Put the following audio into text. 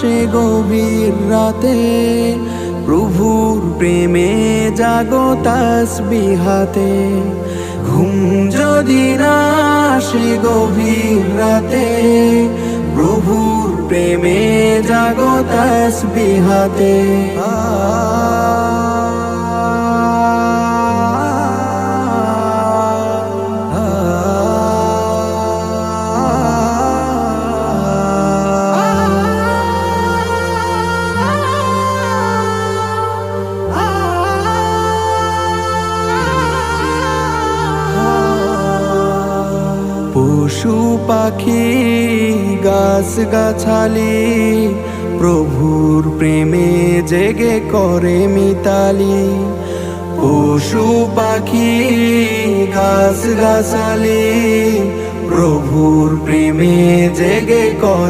আসে গভীর রাতে, প্রভুর প্রেমে জাগো তাসবিহাতে। ঘুম যদি না আসে গভীর রাতে, প্রভুর প্রেমে জাগো তাসবিহাতে। পশু পাখি গাছ গাছালি, প্রভুর প্রেমে জেগে করে মিতালি। পশু পাখি গাছ গাছালি, প্রভুর প্রেমে জেগে করে